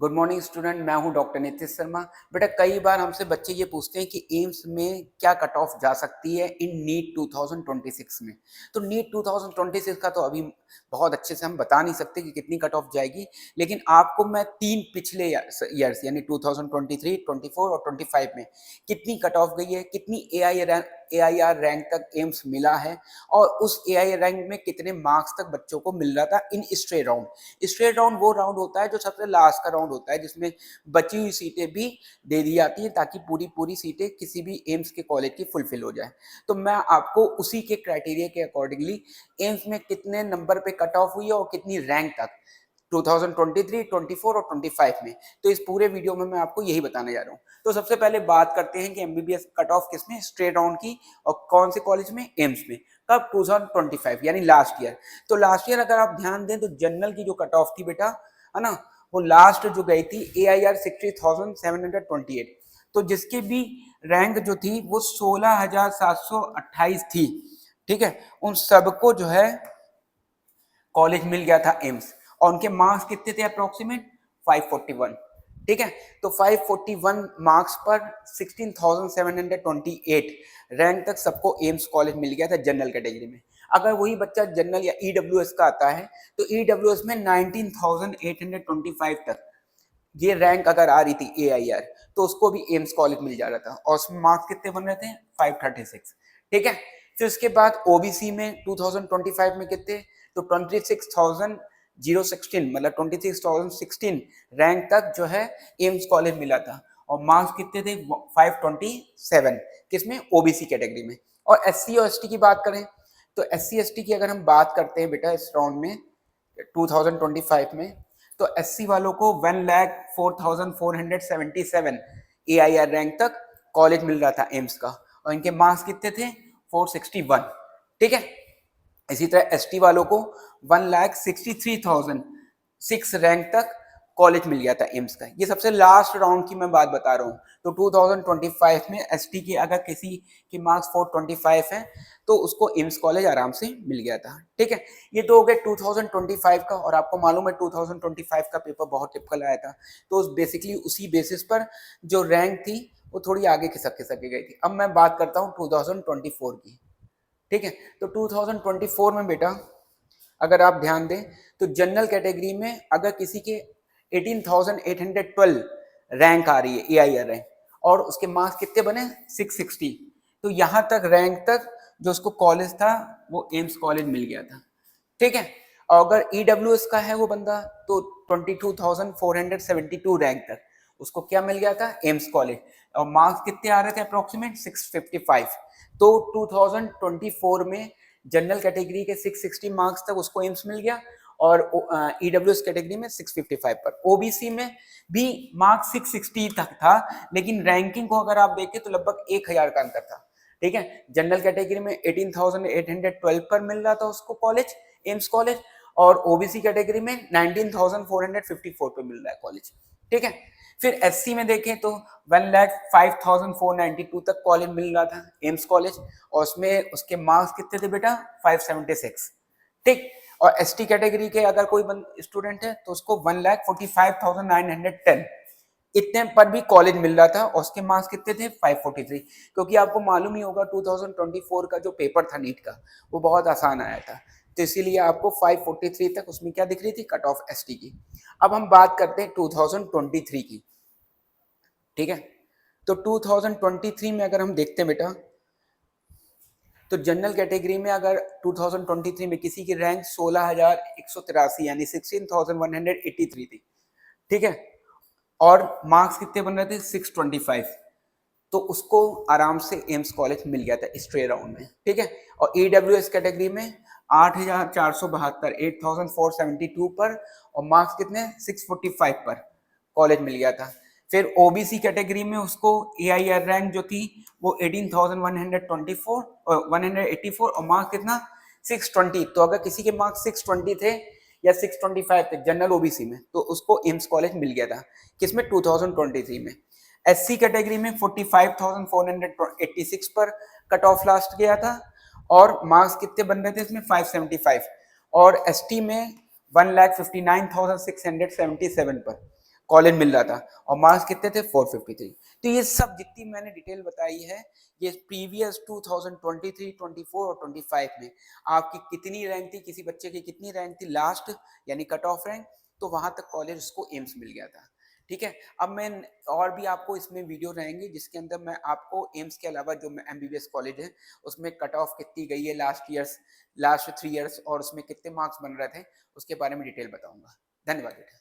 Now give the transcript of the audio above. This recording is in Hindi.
गुड मॉर्निंग स्टूडेंट, मैं हूं डॉक्टर नीतीश शर्मा। बेटा कई बार हमसे बच्चे ये पूछते हैं कि एम्स में क्या कट ऑफ जा सकती है इन नीट 2026 में। तो नीट 2026 का तो अभी बहुत अच्छे से हम बता नहीं सकते कि कितनी कट ऑफ जाएगी, लेकिन आपको मैं तीन पिछले ईयर्स यानी 2023, 24 और 25 में कितनी कट ऑफ गई है, कितनी AIR रैंक तक एम्स मिला है और उस AIR रैंक में कितने मार्क्स तक बच्चों को मिल रहा था in straight round. Straight round वो राउंड होता है जो सबसे लास्ट का राउंड होता है, जिसमें बची हुई सीटें भी दे दी जाती हैं ताकि पूरी पूरी सीटें किसी भी एम्स के कॉलेज की फुलफिल हो जाए। तो मैं आपको उसी के क्राइटेरिया के अकॉर्डिंगली एम्स में कितने नंबर पे कट ऑफ हुई है और कितनी रैंक तक 2023, 24 और 25 में, तो इस पूरे वीडियो में मैं आपको यही बताने जा रहा हूँ। तो सबसे पहले बात करते हैं कि एमबीबीएस कट ऑफ किसमें, स्ट्रेट राउंड की, और कौन से कॉलेज में, एम्स में। कब? 2025 यानी लास्ट ईयर। तो लास्ट ईयर अगर आप ध्यान दें तो जनरल की जो कट ऑफ थी बेटा, है ना, वो लास्ट जो गई थी AIR 60,728, तो जिसकी भी रैंक जो थी वो 16,728 थी। ठीक है, उन सबको जो है कॉलेज मिल गया था एम्स, और उनके मार्क्स कितने थे अप्रोक्सीमेट 541। ठीक है, तो 541 मार्क्स पर 16,728 रैंक तक सबको एम्स कॉलेज मिल गया था जनरल कैटेगरी में। अगर वही बच्चा जनरल या ईडब्ल्यूएस का आता है तो ईडब्ल्यूएस में 19,825 तक ये रैंक अगर आ रही थी AIR, तो उसको भी एम्स कॉलेज मिल जा रहा था, और उसमें मार्क्स कितने बन रहे थे 536। ठीक है, फिर उसके बाद ओबीसी में 2025 में कितने, तो 26,016 मतलब 26,016 रैंक तक जो है एम्स कॉलेज मिला था, और मार्क्स कितने थे 527 किसमें, ओबीसी कैटेगरी में। और SC और ST की बात करें तो SC ST की अगर हम बात करते हैं बेटा इस राउंड में 2025 में, तो SC वालों को 1,04,477 AIR रैंक तक कॉलेज मिल रहा था एम्स का, और इनके मार्क्स कितने थे 461। ठीक है, इसी तरह ST वालों को 1,63,006 रैंक तक कॉलेज मिल गया था एम्स का। ये सबसे लास्ट राउंड की मैं बात बता रहा हूँ। तो 2025 में ST के अगर किसी के मार्क्स 425 हैं तो उसको एम्स कॉलेज आराम से मिल गया था। ठीक है, ये तो हो गया 2025 का, और आपको मालूम है 2025 का पेपर बहुत टिपिकल आया था, तो बेसिकली उसी बेसिस पर जो रैंक थी वो थोड़ी आगे खिसक खिसक के गई थी। अब मैं बात करता हूँ 2024 की। ठीक है, तो 2024 में बेटा अगर आप ध्यान दें तो जनरल कैटेगरी में अगर किसी के 18,812 रैंक आ रही है AIR रैंक, और उसके मार्क्स कितने बने 660, तो यहाँ तक रैंक तक जो उसको कॉलेज था वो एम्स कॉलेज मिल गया था। ठीक है, और अगर EWS का है वो बंदा तो 22,472 रैंक तक उसको क्या मिल गया था, एम्स कॉलेज, और मार्क्स कितने आ रहे थे अप्रोक्सीमेट 655। तो 2024 में जनरल कैटेगरी के 660 मार्क्स तक उसको एम्स मिल गया, और EWS कैटेगरी में 655 पर। OBC में भी मार्क्स 660 तक था, लेकिन रैंकिंग को अगर आप देखें तो लगभग 1000 का अंतर था। ठीक है, जनरल कैटेगरी में 18,812 पर मिल रहा था उसको कॉलेज, एम्स कॉलेज, और ओबीसी कैटेगरी में 19,454 पे मिल रहा है कॉलेज। ठीक है, फिर SC में देखें तो 1,05,492 तक कॉलेज मिल रहा था एम्स कॉलेज, और उसमें उसके मार्क्स कितने थे बेटा 576। ठीक, और ST कैटेगरी के अगर कोई स्टूडेंट है तो उसको 1,45,910 इतने पर भी कॉलेज मिल रहा था, और उसके मार्क्स कितने थे 543। क्योंकि आपको मालूम ही होगा 2024 का जो पेपर था नीट का वो बहुत आसान आया था, तो इसीलिए आपको 543 तक उसमें क्या दिख रही थी, कट ऑफ ST की। अब हम बात करते हैं 2023 की। ठीक है, तो 2023 में अगर हम देखते हैं बेटा, तो जनरल कैटेगरी में अगर 2023 में किसी की रैंक 16,183 यानी 16,183 थी। ठीक है, और मार्क्स कितने बन रहे थे 625, तो उसको आराम से एम्स कॉलेज मिल गया था स्ट्रेट राउंड में। ठीक है, और EWS कैटेगरी में 8,472 8,472 पर, और मार्क्स कितने 645 पर कॉलेज मिल गया था। फिर OBC कैटेगरी में उसको AIR रैंक जो थी वो 18,124 और 184, और मार्क्स कितना 620। तो अगर किसी के मार्क्स 620 थे या 625 थे जनरल OBC में, तो उसको एम्स कॉलेज मिल गया था किसमें 2023 में। SC कैटेगरी में 45,486 पर कट ऑफ लास्ट गया था, और मार्क्स कितने बन रहे थे इसमें 575, और ST में 1,59,677 पर कॉलेज मिल रहा था और मार्क्स कितने थे 453। तो ये सब जितनी मैंने डिटेल बताई है ये प्रीवियस 2023, 24 और 25 में आपकी कितनी रैंक थी, किसी बच्चे की कितनी रैंक थी लास्ट यानी कट ऑफ रैंक, तो वहां तक कॉलेज उसको एम्स मिल गया था। ठीक है, अब मैं और भी आपको इसमें वीडियो रहेंगे जिसके अंदर मैं आपको एम्स के अलावा जो एमबीबीएस कॉलेज है उसमें कट ऑफ कितनी गई है लास्ट 3 इयर्स और उसमें कितने मार्क्स बन रहे थे उसके बारे में डिटेल बताऊंगा। धन्यवाद बेटा।